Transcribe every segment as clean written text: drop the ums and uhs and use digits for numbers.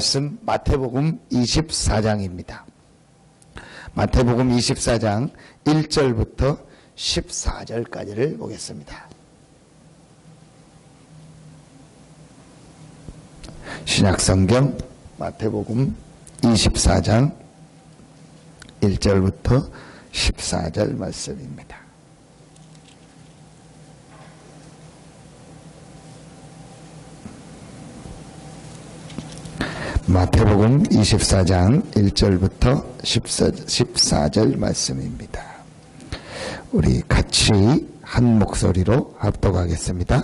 말씀 마태복음 24장입니다. 마태복음 24장 1절부터 14절까지를 보겠습니다. 신약성경 마태복음 24장 1절부터 14절 말씀입니다. 마태복음 24장 1절부터 14절 말씀입니다. 우리 같이 한 목소리로 합독하겠습니다.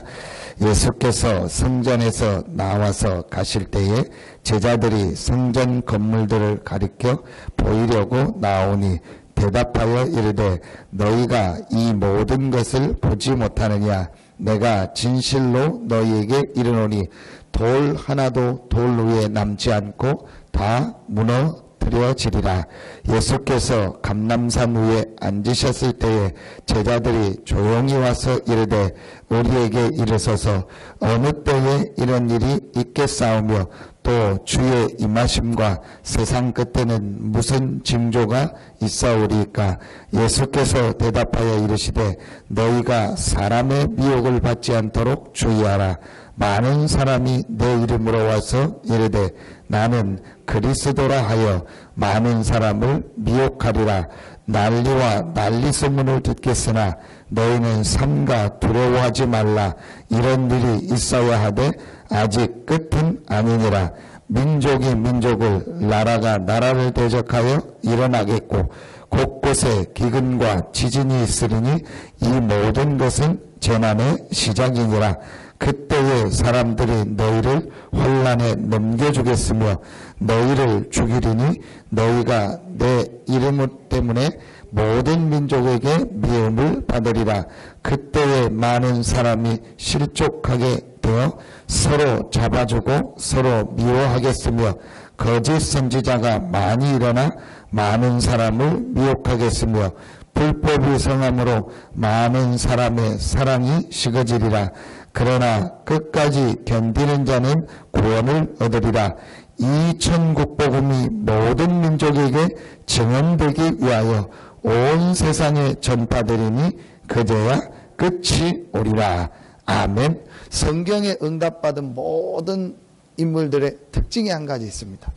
예수께서 성전에서 나와서 가실 때에 제자들이 성전 건물들을 가리켜 보이려고 나오니 대답하여 이르되 너희가 이 모든 것을 보지 못하느냐? 내가 진실로 너희에게 이르노니 돌 하나도 돌 위에 남지 않고 다 무너뜨려지리라. 예수께서 감람산 위에 앉으셨을 때에 제자들이 조용히 와서 이르되 우리에게 이르소서 어느 때에 이런 일이 있겠사오며 또 주의 임하심과 세상 끝에는 무슨 징조가 있사오리까? 예수께서 대답하여 이르시되 너희가 사람의 미혹을 받지 않도록 주의하라. 많은 사람이 내 이름으로 와서 이르되 나는 그리스도라 하여 많은 사람을 미혹하리라. 난리와 난리 소문을 듣겠으나 너희는 삼가 두려워하지 말라. 이런 일이 있어야 하되 아직 끝은 아니니라. 민족이 민족을, 나라가 나라를 대적하여 일어나겠고 곳곳에 기근과 지진이 있으리니 이 모든 것은 재난의 시작이니라. 그때에 사람들이 너희를 혼란에 넘겨주겠으며 너희를 죽이리니 너희가 내 이름 때문에 모든 민족에게 미움을 받으리라. 그때에 많은 사람이 실족하게 되어 서로 잡아주고 서로 미워하겠으며 거짓 선지자가 많이 일어나 많은 사람을 미혹하겠으며 불법이 성함으로 많은 사람의 사랑이 식어지리라. 그러나 끝까지 견디는 자는 구원을 얻으리라. 이 천국복음이 모든 민족에게 증언되기 위하여 온 세상에 전파되리니 그제야 끝이 오리라. 아멘. 성경에 응답받은 모든 인물들의 특징이 한 가지 있습니다.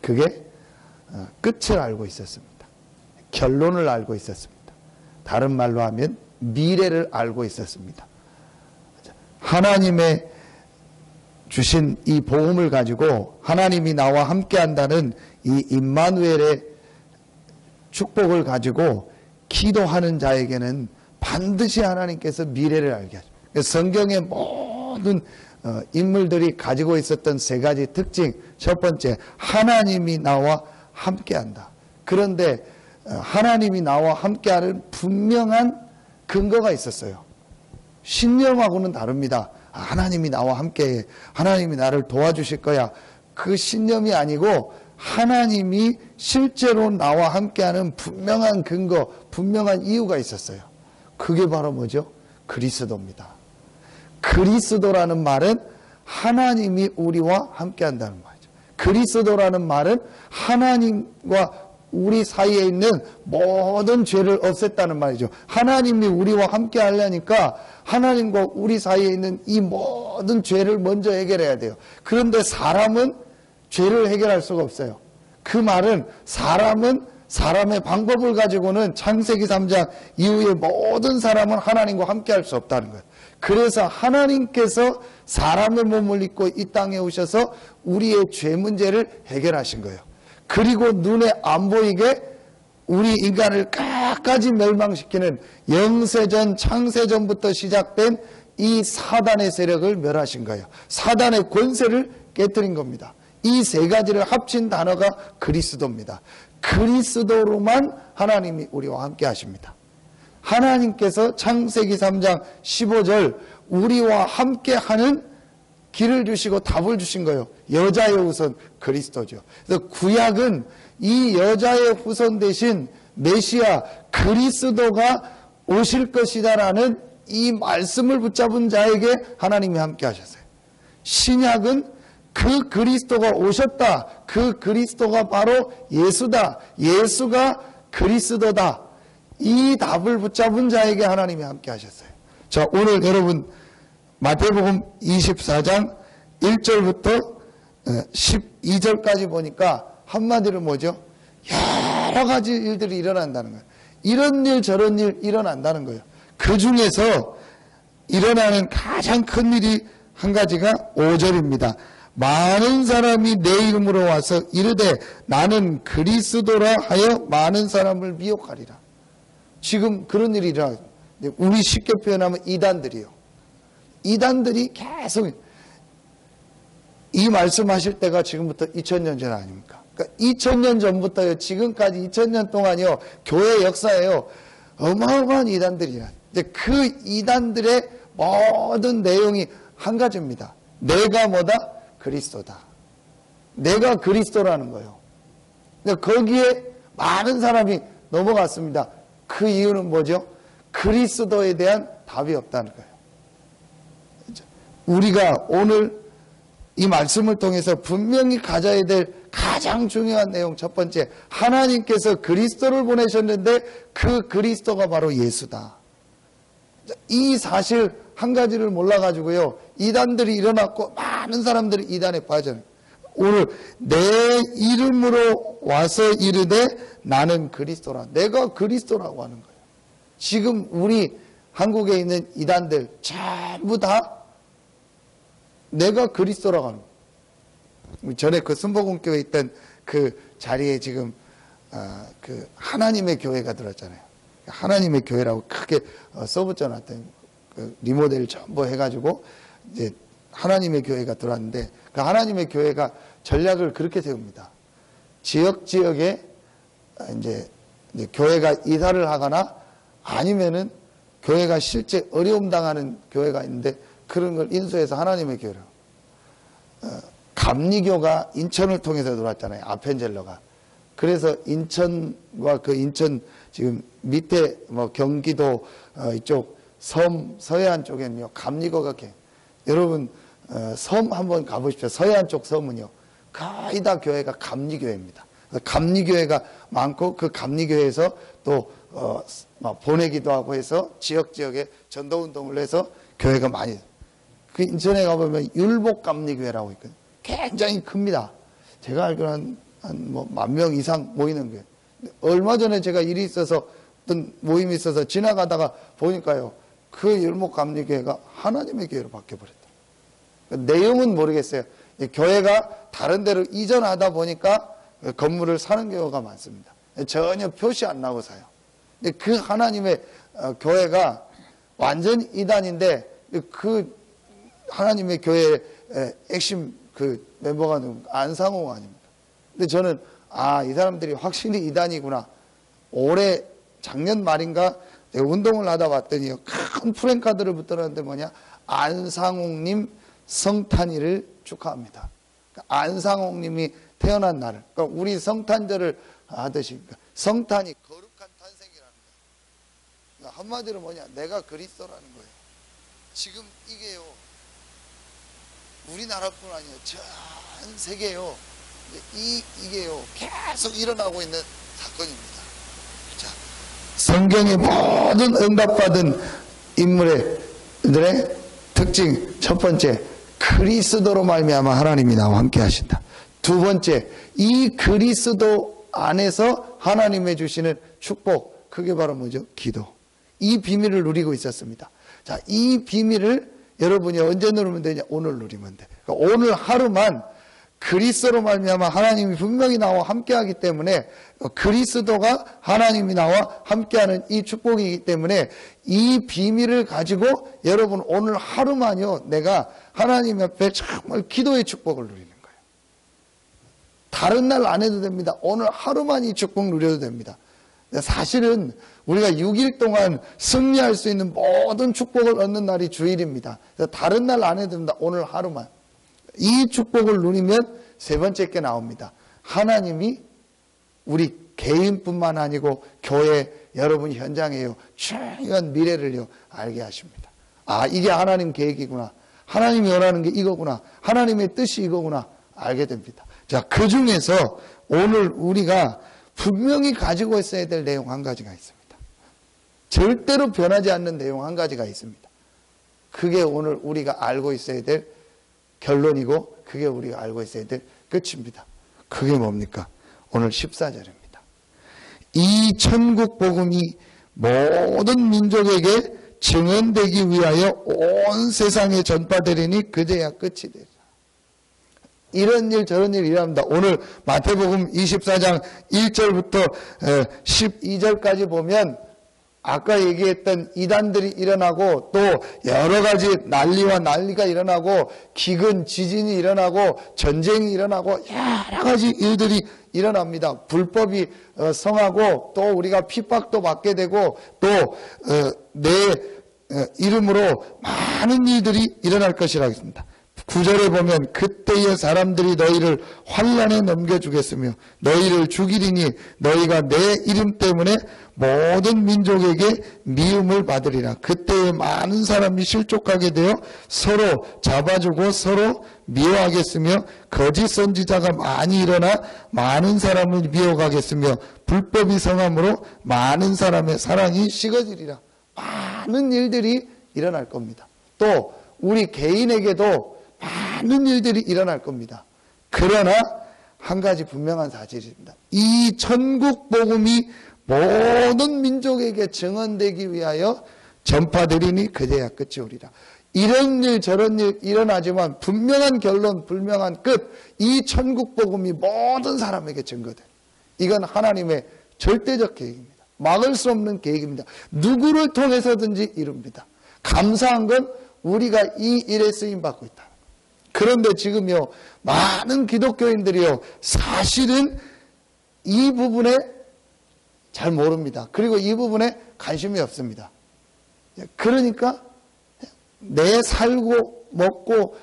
그게 끝을 알고 있었습니다. 결론을 알고 있었습니다. 다른 말로 하면 미래를 알고 있었습니다. 하나님의 주신 이 복음을 가지고 하나님이 나와 함께한다는 이 임마누엘의 축복을 가지고 기도하는 자에게는 반드시 하나님께서 미래를 알게 하죠. 성경의 모든 인물들이 가지고 있었던 세 가지 특징. 첫 번째, 하나님이 나와 함께한다. 그런데 하나님이 나와 함께하는 분명한 근거가 있었어요. 신념하고는 다릅니다. 하나님이 나와 함께해. 하나님이 나를 도와주실 거야. 그 신념이 아니고 하나님이 실제로 나와 함께하는 분명한 근거, 분명한 이유가 있었어요. 그게 바로 뭐죠? 그리스도입니다. 그리스도라는 말은 하나님이 우리와 함께한다는 말이죠. 그리스도라는 말은 하나님과 우리 사이에 있는 모든 죄를 없앴다는 말이죠. 하나님이 우리와 함께 하려니까 하나님과 우리 사이에 있는 이 모든 죄를 먼저 해결해야 돼요. 그런데 사람은 죄를 해결할 수가 없어요. 그 말은 사람은 사람의 방법을 가지고는 창세기 3장 이후에 모든 사람은 하나님과 함께 할 수 없다는 거예요. 그래서 하나님께서 사람의 몸을 입고 이 땅에 오셔서 우리의 죄 문제를 해결하신 거예요. 그리고 눈에 안 보이게 우리 인간을 끝까지 멸망시키는 영세전 창세전부터 시작된 이 사단의 세력을 멸하신 거예요. 사단의 권세를 깨뜨린 겁니다. 이 세 가지를 합친 단어가 그리스도입니다. 그리스도로만 하나님이 우리와 함께 하십니다. 하나님께서 창세기 3장 15절 우리와 함께 하는 길을 주시고 답을 주신 거예요. 여자의 후손 그리스도죠. 그래서 구약은 이 여자의 후손 대신 메시아 그리스도가 오실 것이다라는 이 말씀을 붙잡은 자에게 하나님이 함께 하셨어요. 신약은 그 그리스도가 오셨다. 그 그리스도가 바로 예수다. 예수가 그리스도다. 이 답을 붙잡은 자에게 하나님이 함께 하셨어요. 자, 오늘 여러분 마태복음 24장 1절부터 12절까지 보니까 한마디로 뭐죠? 여러 가지 일들이 일어난다는 거예요. 이런 일 저런 일 일어난다는 거예요. 그 중에서 일어나는 가장 큰 일이 한 가지가 5절입니다. 많은 사람이 내 이름으로 와서 이르되 나는 그리스도라 하여 많은 사람을 미혹하리라. 지금 그런 일이 일어나요. 우리 쉽게 표현하면 이단들이요. 이단들이 계속 이 말씀하실 때가 지금부터 2000년 전 아닙니까? 그러니까 2000년 전부터요, 지금까지 2000년 동안요, 교회 역사에요, 어마어마한 이단들이야. 이제 그 이단들의 모든 내용이 한 가지입니다. 내가 뭐다? 그리스도다. 내가 그리스도라는 거예요. 거기에 많은 사람이 넘어갔습니다. 그 이유는 뭐죠? 그리스도에 대한 답이 없다는 거예요. 우리가 오늘 이 말씀을 통해서 분명히 가져야 될 가장 중요한 내용 첫 번째, 하나님께서 그리스도를 보내셨는데 그 그리스도가 바로 예수다. 이 사실 한 가지를 몰라가지고요, 이단들이 일어났고 많은 사람들이 이단에 빠져요. 오늘 내 이름으로 와서 이르되 나는 그리스도라. 내가 그리스도라고 하는 거예요. 지금 우리 한국에 있는 이단들 전부 다 내가 그리스도라고 하는 거예요. 전에 그 순복음교회에 있던 그 자리에 지금 그 하나님의 교회가 들었잖아요. 하나님의 교회라고 크게 써붙여놨던 그 리모델 전부 해가지고 이제 하나님의 교회가 들어왔는데, 그 하나님의 교회가 전략을 그렇게 세웁니다. 지역에 이제 교회가 이사를 하거나 아니면은 교회가 실제 어려움 당하는 교회가 있는데 그런 걸 인수해서 하나님의 교회로. 감리교가 인천을 통해서 들어왔잖아요. 아펜젤러가. 그래서 인천과 그 인천 지금 밑에 뭐 경기도 이쪽 섬 서해안 쪽에는요, 감리교가 여러분 섬 한번 가보십시오. 서해안 쪽 섬은요, 거의 다 교회가 감리교회입니다. 감리교회가 많고 그 감리교회에서 또 보내기도 하고 해서 지역에 전도운동을 해서 교회가 많이, 그 인천에 가보면 율복감리교회라고 있거든요. 굉장히 큽니다. 제가 알기로는 한 뭐 10,000명 이상 모이는 교회. 얼마 전에 제가 일이 있어서 어떤 모임이 있어서 지나가다가 보니까요, 그 율목감리교회가 하나님의 교회로 바뀌어버렸다. 내용은 모르겠어요. 교회가 다른 데로 이전하다 보니까 건물을 사는 경우가 많습니다. 전혀 표시 안 나고 사요. 근데 그 하나님의 교회가 완전 이단인데, 그 하나님의 교회의 핵심 그 멤버가 누구? 안상홍 아닙니까? 근데 저는 이 사람들이 확실히 이단이구나. 올해 작년 말인가 제가 운동을 하다 봤더니 큰 프랭카드를 붙들었는데 뭐냐? 안상홍님 성탄일을 축하합니다. 그러니까 안상홍님이 태어난 날을, 그러니까 우리 성탄절을 하듯이, 그러니까 성탄이 거룩한 탄생이라는 거예요. 그러니까 한마디로 뭐냐? 내가 그리스도라는 거예요. 지금 이게요, 우리나라뿐 아니에요. 전 세계요. 이게요, 계속 일어나고 있는 사건입니다. 자, 성경의 모든 응답받은 인물들의 특징, 첫 번째, 그리스도로 말미암아 하나님이 나와 함께 하신다. 두 번째, 이 그리스도 안에서 하나님의 주시는 축복, 그게 바로 뭐죠? 기도. 이 비밀을 누리고 있었습니다. 자, 이 비밀을 여러분이 언제 누리면 되냐? 오늘 누리면 돼. 그러니까 오늘 하루만 그리스도로 말미암아 하나님이 분명히 나와 함께하기 때문에, 그리스도가 하나님이 나와 함께하는 이 축복이기 때문에 이 비밀을 가지고 여러분 오늘 하루만요, 내가 하나님 앞에 정말 기도의 축복을 누리는 거예요. 다른 날 안 해도 됩니다. 오늘 하루만 이 축복 누려도 됩니다. 사실은 우리가 6일 동안 승리할 수 있는 모든 축복을 얻는 날이 주일입니다. 다른 날 안 해도 됩니다. 오늘 하루만. 이 축복을 누리면 세 번째 게 나옵니다. 하나님이 우리 개인뿐만 아니고 교회 여러분 현장에요, 중요한 미래를요 알게 하십니다. 이게 하나님 계획이구나. 하나님이 원하는 게 이거구나. 하나님의 뜻이 이거구나. 알게 됩니다. 자, 그 중에서 오늘 우리가 분명히 가지고 있어야 될 내용 한 가지가 있습니다. 절대로 변하지 않는 내용 한 가지가 있습니다. 그게 오늘 우리가 알고 있어야 될 결론이고 그게 우리가 알고 있어야 될 끝입니다. 그게 뭡니까? 오늘 14절입니다. 이 천국 복음이 모든 민족에게 증언되기 위하여 온 세상에 전파되리니 그제야 끝이 되리라. 이런 일 저런 일 일합니다. 오늘 마태복음 24장 1절부터 12절까지 보면 아까 얘기했던 이단들이 일어나고 또 여러 가지 난리가 일어나고 기근, 지진이 일어나고 전쟁이 일어나고 여러 가지 일들이 일어납니다. 불법이 성하고 또 우리가 핍박도 받게 되고 또 내 이름으로 많은 일들이 일어날 것이라 했습니다. 9절에 보면 그때의 사람들이 너희를 환난에 넘겨주겠으며 너희를 죽이리니 너희가 내 이름 때문에 모든 민족에게 미움을 받으리라. 그때에 많은 사람이 실족하게 되어 서로 잡아주고 서로 미워하겠으며 거짓 선지자가 많이 일어나 많은 사람을 미워하겠으며 불법이 성함으로 많은 사람의 사랑이 식어지리라. 많은 일들이 일어날 겁니다. 또 우리 개인에게도 많은 일들이 일어날 겁니다. 그러나 한 가지 분명한 사실입니다. 이 천국 복음이 모든 민족에게 증언되기 위하여 전파되리니 그제야 끝이 오리라. 이런 일 저런 일 일어나지만 분명한 결론, 분명한 끝. 이 천국 복음이 모든 사람에게 증거돼. 이건 하나님의 절대적 계획입니다. 막을 수 없는 계획입니다. 누구를 통해서든지 이룹니다. 감사한 건 우리가 이 일에 쓰임받고 있다. 그런데 지금요, 많은 기독교인들이요, 사실은 이 부분에 잘 모릅니다. 그리고 이 부분에 관심이 없습니다. 그러니까 내 살고 먹고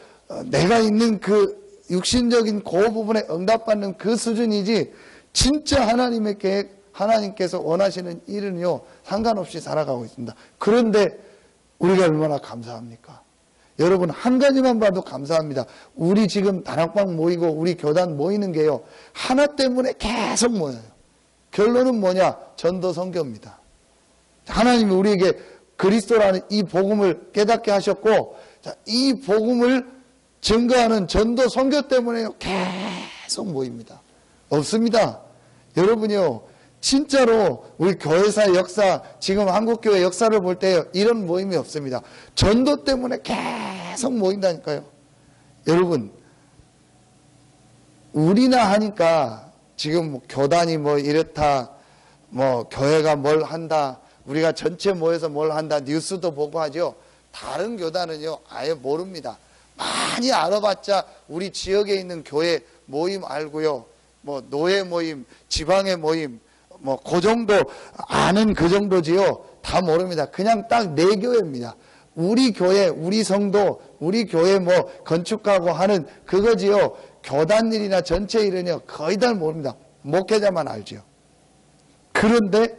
내가 있는 그 육신적인 그 부분에 응답받는 그 수준이지 진짜 하나님의 계획, 하나님께서 원하시는 일은요, 상관없이 살아가고 있습니다. 그런데 우리가 얼마나 감사합니까? 여러분 한 가지만 봐도 감사합니다. 우리 지금 다락방 모이고 우리 교단 모이는 게요, 하나 때문에 계속 모여요. 결론은 뭐냐? 전도 선교입니다. 하나님이 우리에게 그리스도라는 이 복음을 깨닫게 하셨고, 이 복음을 증거하는 전도 선교 때문에요, 계속 모입니다. 없습니다. 여러분이요, 진짜로 우리 교회사의 역사, 지금 한국교회 역사를 볼 때 이런 모임이 없습니다. 전도 때문에 계속 모인다니까요. 여러분, 우리나 하니까 지금 뭐 교단이 뭐 이렇다, 뭐 교회가 뭘 한다, 우리가 전체 모여서 뭘 한다, 뉴스도 보고 하죠. 다른 교단은요, 아예 모릅니다. 많이 알아봤자 우리 지역에 있는 교회 모임 알고요, 뭐 노예 모임, 지방의 모임, 뭐 그 정도 아는 그 정도지요. 다 모릅니다. 그냥 딱 내 교회입니다. 우리 교회, 우리 성도, 우리 교회 뭐 건축하고 하는 그거지요. 교단 일이나 전체 일은요, 거의 다 모릅니다. 목회자만 알죠. 그런데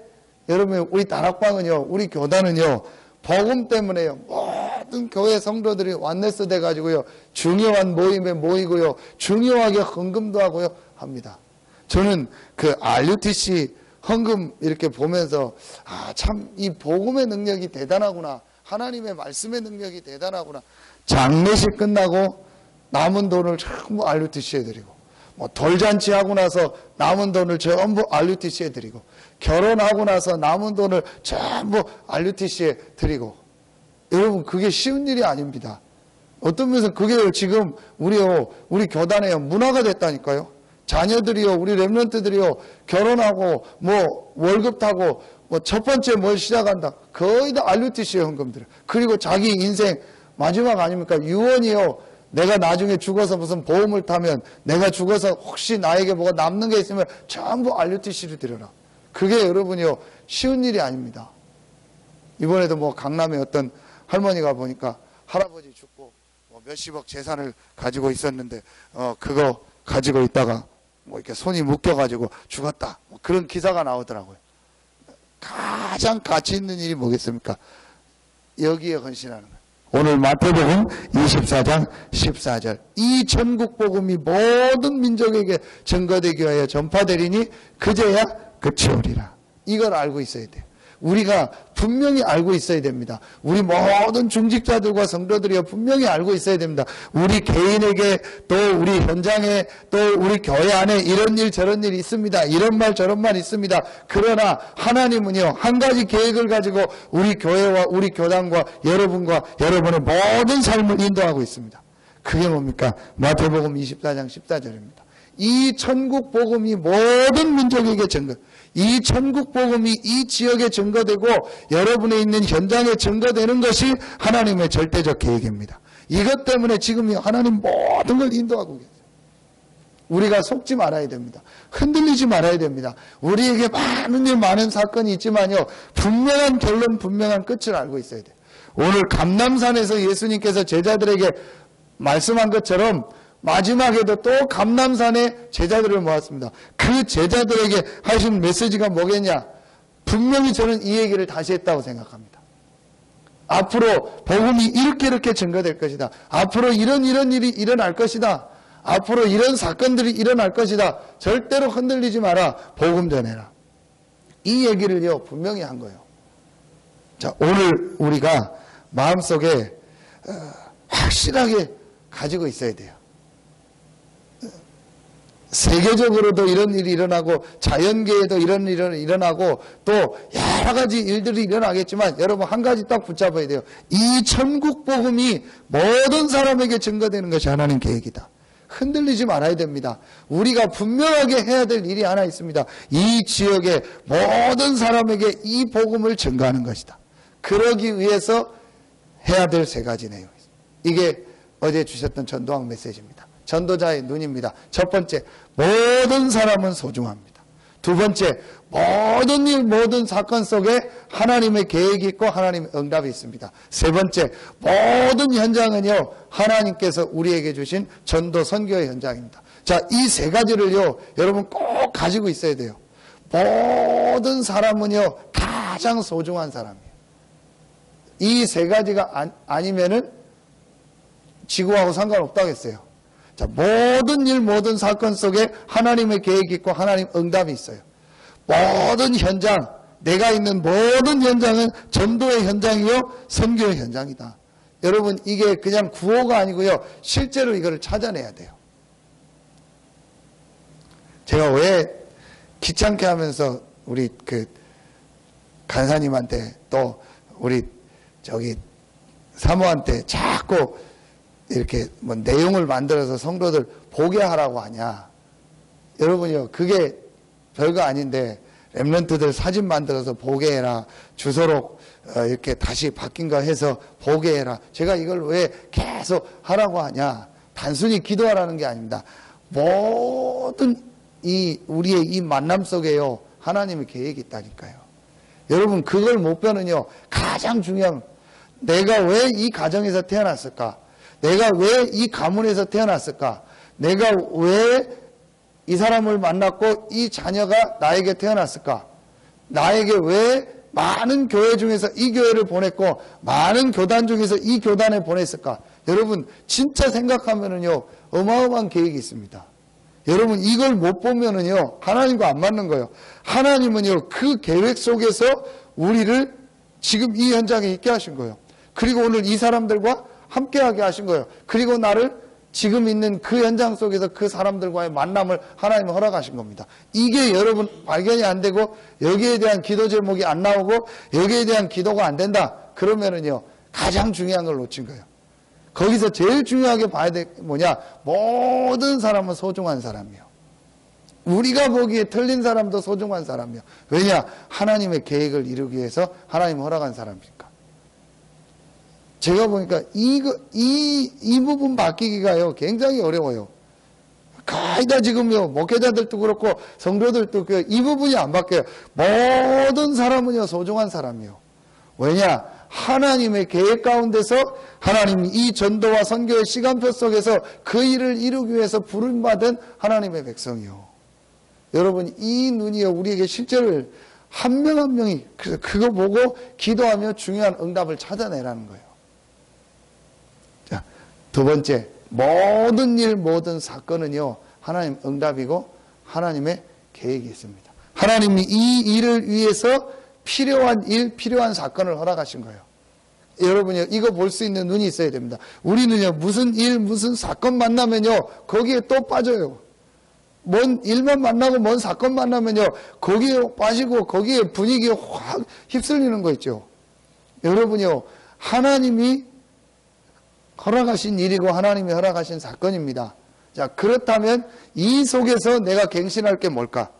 여러분, 우리 다락방은요, 우리 교단은요, 복음 때문에요, 모든 교회 성도들이 완네스 돼가지고요, 중요한 모임에 모이고요, 중요하게 헌금도 하고요 합니다. 저는 그 RUTC 헌금 이렇게 보면서 참 이 복음의 능력이 대단하구나, 하나님의 말씀의 능력이 대단하구나. 장례식 끝나고 남은 돈을 전부 RUTC에 드리고, 뭐 돌잔치 하고 나서 남은 돈을 전부 RUTC에 드리고, 결혼하고 나서 남은 돈을 전부 RUTC에 드리고. 여러분, 그게 쉬운 일이 아닙니다. 어떤 면에서 그게 지금 우리 교단의 문화가 됐다니까요. 자녀들이요, 우리 렘넌트들이요, 결혼하고 뭐 월급 타고 뭐 첫 번째 뭘 시작한다, 거의 다 RUTC에 헌금 들어요. 그리고 자기 인생 마지막 아닙니까? 유언이요, 내가 나중에 죽어서 무슨 보험을 타면 내가 죽어서 혹시 나에게 뭐가 남는 게 있으면 전부 RUTC를 드려라. 그게 여러분이요, 쉬운 일이 아닙니다. 이번에도 뭐 강남에 어떤 할머니가 보니까 할아버지 죽고 뭐 몇십억 재산을 가지고 있었는데 그거 가지고 있다가 뭐 이렇게 손이 묶여가지고 죽었다, 뭐 그런 기사가 나오더라고요. 가장 가치 있는 일이 뭐겠습니까? 여기에 헌신하는 거예요. 오늘 마태복음 24장 14절. 이 천국 복음이 모든 민족에게 증거되기 위하여 전파되리니 그제야 끝이 오리라. 이걸 알고 있어야 돼요. 우리가 분명히 알고 있어야 됩니다. 우리 모든 중직자들과 성도들이 분명히 알고 있어야 됩니다. 우리 개인에게 또 우리 현장에 또 우리 교회 안에 이런 일 저런 일이 있습니다. 이런 말 저런 말 있습니다. 그러나 하나님은요, 한 가지 계획을 가지고 우리 교회와 우리 교단과 여러분과 여러분의 모든 삶을 인도하고 있습니다. 그게 뭡니까? 마태복음 24장 14절입니다. 이 천국 복음이 모든 민족에게 증거, 이 천국 복음이 이 지역에 증거되고 여러분의 있는 현장에 증거되는 것이 하나님의 절대적 계획입니다. 이것 때문에 지금 하나님 모든 걸 인도하고 계세요. 우리가 속지 말아야 됩니다. 흔들리지 말아야 됩니다. 우리에게 많은 일, 많은 사건이 있지만요, 분명한 결론, 분명한 끝을 알고 있어야 돼요. 오늘 감람산에서 예수님께서 제자들에게 말씀한 것처럼 마지막에도 또 감람산에 제자들을 모았습니다. 그 제자들에게 하신 메시지가 뭐겠냐? 분명히 저는 이 얘기를 다시 했다고 생각합니다. 앞으로 복음이 이렇게 증거될 것이다. 앞으로 이런 일이 일어날 것이다. 앞으로 이런 사건들이 일어날 것이다. 절대로 흔들리지 마라. 복음 전해라. 이 얘기를요, 분명히 한 거예요. 자, 오늘 우리가 마음속에 확실하게 가지고 있어야 돼요. 세계적으로도 이런 일이 일어나고 자연계에도 이런 일이 일어나고 또 여러 가지 일들이 일어나겠지만 여러분 한 가지 딱 붙잡아야 돼요. 이 천국 복음이 모든 사람에게 증거되는 것이 하나님 계획이다. 흔들리지 말아야 됩니다. 우리가 분명하게 해야 될 일이 하나 있습니다. 이 지역의 모든 사람에게 이 복음을 증거하는 것이다. 그러기 위해서 해야 될 세 가지 내용이 있습니다. 이게 어제 주셨던 전도학 메시지입니다. 전도자의 눈입니다. 첫 번째, 모든 사람은 소중합니다. 두 번째, 모든 일, 모든 사건 속에 하나님의 계획이 있고 하나님의 응답이 있습니다. 세 번째, 모든 현장은요, 하나님께서 우리에게 주신 전도 선교의 현장입니다. 자, 이 세 가지를요, 여러분 꼭 가지고 있어야 돼요. 모든 사람은요, 가장 소중한 사람이에요. 이 세 가지가 아니면은 지구하고 상관없다고 했어요. 자, 모든 일, 모든 사건 속에 하나님의 계획이 있고 하나님 응답이 있어요. 모든 현장, 내가 있는 모든 현장은 전도의 현장이요, 선교의 현장이다. 여러분, 이게 그냥 구호가 아니고요, 실제로 이거를 찾아내야 돼요. 제가 왜 귀찮게 하면서 우리 간사님한테 또 우리 사모한테 자꾸 이렇게 뭐 내용을 만들어서 성도들 보게 하라고 하냐. 여러분요, 그게 별거 아닌데 렘넌트들 사진 만들어서 보게 해라. 주소록 이렇게 다시 바뀐 거 해서 보게 해라. 제가 이걸 왜 계속 하라고 하냐. 단순히 기도하라는 게 아닙니다. 모든 우리의 이 만남 속에요, 하나님의 계획이 있다니까요. 여러분, 그걸 못 빼는요, 가장 중요한, 내가 왜 이 가정에서 태어났을까? 내가 왜 이 가문에서 태어났을까? 내가 왜 이 사람을 만났고 이 자녀가 나에게 태어났을까? 나에게 왜 많은 교회 중에서 이 교회를 보냈고 많은 교단 중에서 이 교단에 보냈을까? 여러분, 진짜 생각하면은요, 어마어마한 계획이 있습니다. 여러분, 이걸 못 보면은요, 하나님과 안 맞는 거예요. 하나님은요, 그 계획 속에서 우리를 지금 이 현장에 있게 하신 거예요. 그리고 오늘 이 사람들과 함께하게 하신 거예요. 그리고 나를 지금 있는 그 현장 속에서 그 사람들과의 만남을 하나님은 허락하신 겁니다. 이게 여러분 발견이 안 되고 여기에 대한 기도 제목이 안 나오고 여기에 대한 기도가 안 된다. 그러면은요, 가장 중요한 걸 놓친 거예요. 거기서 제일 중요하게 봐야 될 게 뭐냐? 모든 사람은 소중한 사람이요. 우리가 보기에 틀린 사람도 소중한 사람이요. 왜냐? 하나님의 계획을 이루기 위해서 하나님이 허락한 사람이니까. 제가 보니까 이 부분 바뀌기가요, 굉장히 어려워요. 거의 다 지금요, 목회자들도 그렇고, 성도들도 그렇고, 이 부분이 안 바뀌어요. 모든 사람은요, 소중한 사람이요. 왜냐? 하나님의 계획 가운데서 하나님이 이 전도와 선교의 시간표 속에서 그 일을 이루기 위해서 부름받은 하나님의 백성이요. 여러분, 이 눈이요, 우리에게 실제로 한 명 한 명이 그거 보고 기도하며 중요한 응답을 찾아내라는 거예요. 두 번째, 모든 일, 모든 사건은요, 하나님 응답이고 하나님의 계획이 있습니다. 하나님이 이 일을 위해서 필요한 일, 필요한 사건을 허락하신 거예요. 여러분요, 이거 볼 수 있는 눈이 있어야 됩니다. 우리는요, 무슨 일, 무슨 사건 만나면요, 거기에 또 빠져요. 뭔 일만 만나고 뭔 사건 만나면요, 거기에 빠지고 거기에 분위기에 확 휩쓸리는 거 있죠. 여러분요, 하나님이 허락하신 일이고 하나님이 허락하신 사건입니다. 자, 그렇다면 이 속에서 내가 갱신할 게 뭘까?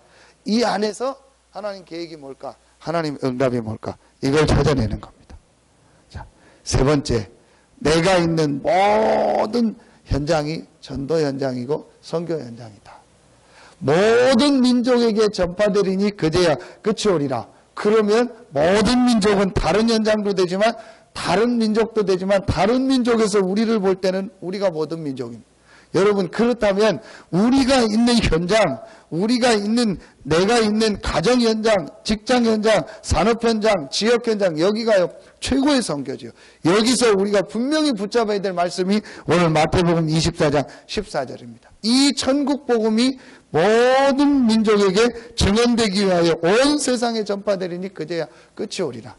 이 안에서 하나님 계획이 뭘까? 하나님 응답이 뭘까? 이걸 찾아내는 겁니다. 자, 세 번째, 내가 있는 모든 현장이 전도 현장이고 선교 현장이다. 모든 민족에게 전파되리니 그제야 끝이 오리라. 그러면 모든 민족은 다른 현장도 되지만 다른 민족도 되지만 다른 민족에서 우리를 볼 때는 우리가 모든 민족입니다. 여러분, 그렇다면 우리가 있는 현장, 우리가 있는, 내가 있는 가정 현장, 직장 현장, 산업 현장, 지역 현장, 여기가요 최고의 선교지요. 여기서 우리가 분명히 붙잡아야 될 말씀이 오늘 마태복음 24장 14절입니다. 이 천국 복음이 모든 민족에게 증언되기 위하여 온 세상에 전파되리니 그제야 끝이 오리라.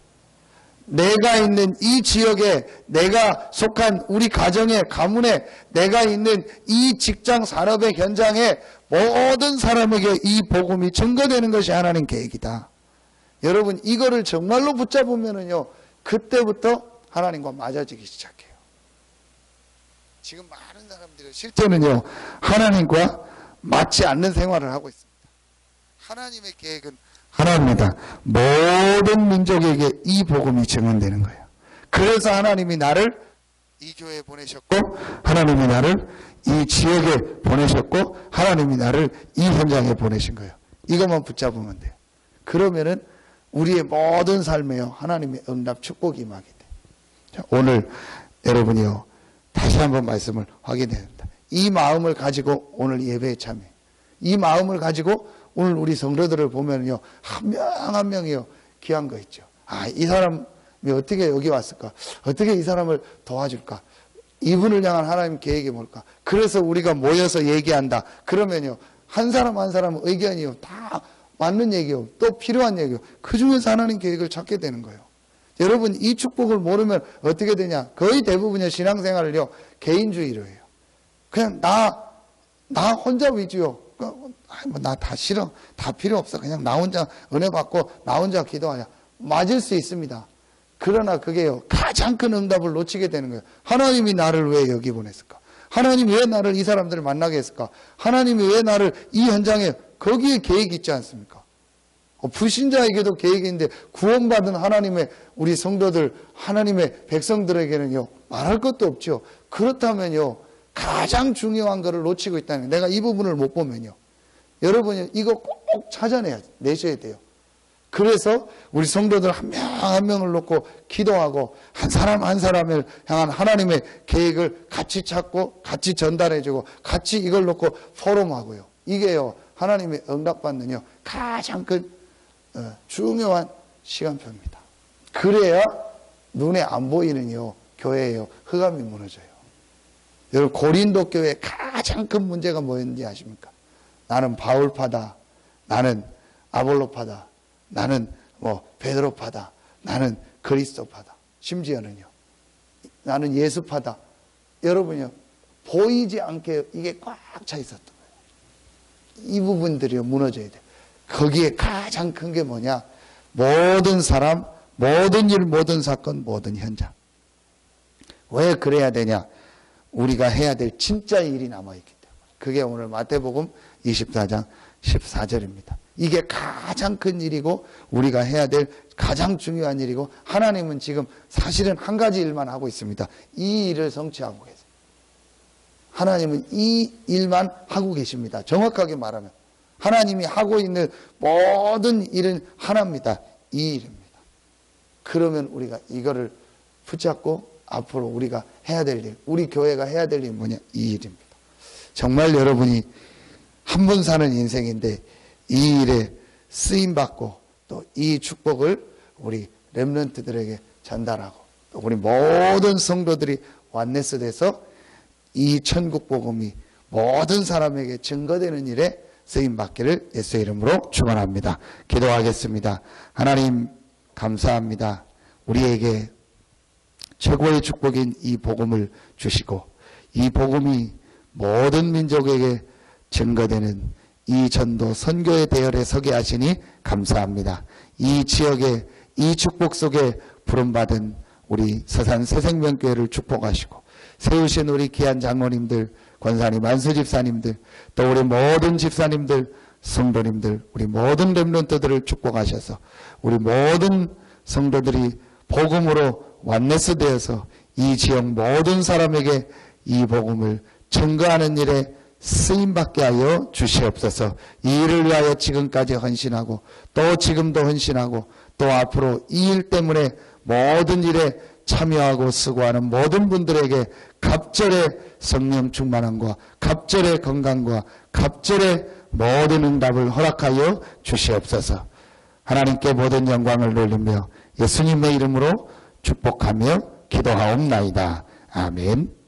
내가 있는 이 지역에, 내가 속한 우리 가정의 가문에, 내가 있는 이 직장 산업의 현장에 모든 사람에게 이 복음이 증거되는 것이 하나님 계획이다. 여러분, 이거를 정말로 붙잡으면은요, 그때부터 하나님과 맞아지기 시작해요. 지금 많은 사람들이 실제는요, 하나님과 맞지 않는 생활을 하고 있습니다. 하나님의 계획은 하나입니다. 모든 민족에게 이 복음이 증언되는 거예요. 그래서 하나님이 나를 이 교회에 보내셨고, 하나님이 나를 이 지역에 보내셨고, 하나님이 나를 이 현장에 보내신 거예요. 이것만 붙잡으면 돼요. 그러면은 우리의 모든 삶에요, 하나님의 응답 축복이 임하게 돼요. 자, 오늘 여러분이요, 다시 한번 말씀을 확인해야 됩니다. 이 마음을 가지고 오늘 예배에 참여해요. 이 마음을 가지고 오늘 우리 성도들을 보면요, 한 명 한 명이요, 귀한 거 있죠. 아, 이 사람이 어떻게 여기 왔을까? 어떻게 이 사람을 도와줄까? 이분을 향한 하나님 계획이 뭘까? 그래서 우리가 모여서 얘기한다. 그러면요, 한 사람 한 사람 의견이요, 다 맞는 얘기요, 또 필요한 얘기요. 그 중에서 하나님 계획을 찾게 되는 거예요. 여러분, 이 축복을 모르면 어떻게 되냐? 거의 대부분의 신앙생활을요, 개인주의로 해요. 그냥 나 혼자 위주요. 나 다 싫어. 다 필요 없어. 그냥 나 혼자 은혜 받고 나 혼자 기도하냐. 맞을 수 있습니다. 그러나 그게요, 가장 큰 응답을 놓치게 되는 거예요. 하나님이 나를 왜 여기 보냈을까? 하나님이 왜 나를 이 사람들을 만나게 했을까? 하나님이 왜 나를 이 현장에, 거기에 계획이 있지 않습니까? 불신자에게도 계획이 있는데 구원받은 하나님의 우리 성도들, 하나님의 백성들에게는요, 말할 것도 없죠. 그렇다면요, 가장 중요한 것을 놓치고 있다는 거예요. 내가 이 부분을 못 보면요, 여러분이 이거 꼭 찾아내셔야 돼요. 그래서 우리 성도들 한 명 한 명을 놓고 기도하고 한 사람 한 사람을 향한 하나님의 계획을 같이 찾고 같이 전달해주고 같이 이걸 놓고 포럼하고요. 이게요, 하나님의 응답받는요, 가장 큰 중요한 시간표입니다. 그래야 눈에 안 보이는요, 교회에요, 흑암이 무너져요. 여러분, 고린도 교회의 가장 큰 문제가 뭐였는지 아십니까? 나는 바울파다, 나는 아볼로파다, 나는 베드로파다, 나는 그리스도파다, 심지어는요, 나는 예수파다. 여러분요, 보이지 않게 이게 꽉 차 있었던 거예요. 이 부분들이 무너져야 돼요. 거기에 가장 큰 게 뭐냐? 모든 사람, 모든 일, 모든 사건, 모든 현장. 왜 그래야 되냐? 우리가 해야 될 진짜 일이 남아있기 때문에. 그게 오늘 마태복음 24장 14절입니다. 이게 가장 큰 일이고 우리가 해야 될 가장 중요한 일이고, 하나님은 지금 사실은 한 가지 일만 하고 있습니다. 이 일을 성취하고 계세요. 하나님은 이 일만 하고 계십니다. 정확하게 말하면 하나님이 하고 있는 모든 일은 하나입니다. 이 일입니다. 그러면 우리가 이거를 붙잡고 앞으로 우리가 해야 될 일, 우리 교회가 해야 될 일이 뭐냐? 이 일입니다. 정말 여러분이 한 번 사는 인생인데 이 일에 쓰임받고 또 이 축복을 우리 렘넌트들에게 전달하고 또 우리 모든 성도들이 완네스 돼서 이 천국 복음이 모든 사람에게 증거되는 일에 쓰임받기를 예수의 이름으로 축원합니다. 기도하겠습니다. 하나님 감사합니다. 우리에게 최고의 축복인 이 복음을 주시고 이 복음이 모든 민족에게 증거되는 이 전도 선교의 대열에 서게 하시니 감사합니다. 이 지역에 이 축복 속에 부름받은 우리 서산 새생명교회를 축복하시고 세우신 우리 귀한 장로님들, 권사님, 안수 집사님들, 또 우리 모든 집사님들, 성도님들, 우리 모든 렘넌트들을 축복하셔서 우리 모든 성도들이 복음으로 완네스 되어서 이 지역 모든 사람에게 이 복음을 증거하는 일에 쓰임받게 하여 주시옵소서. 이 일을 위하여 지금까지 헌신하고 또 지금도 헌신하고 또 앞으로 이 일 때문에 모든 일에 참여하고 수고하는 모든 분들에게 갑절의 성령 충만함과 갑절의 건강과 갑절의 모든 응답을 허락하여 주시옵소서. 하나님께 모든 영광을 돌리며 예수님의 이름으로 축복하며 기도하옵나이다. 아멘.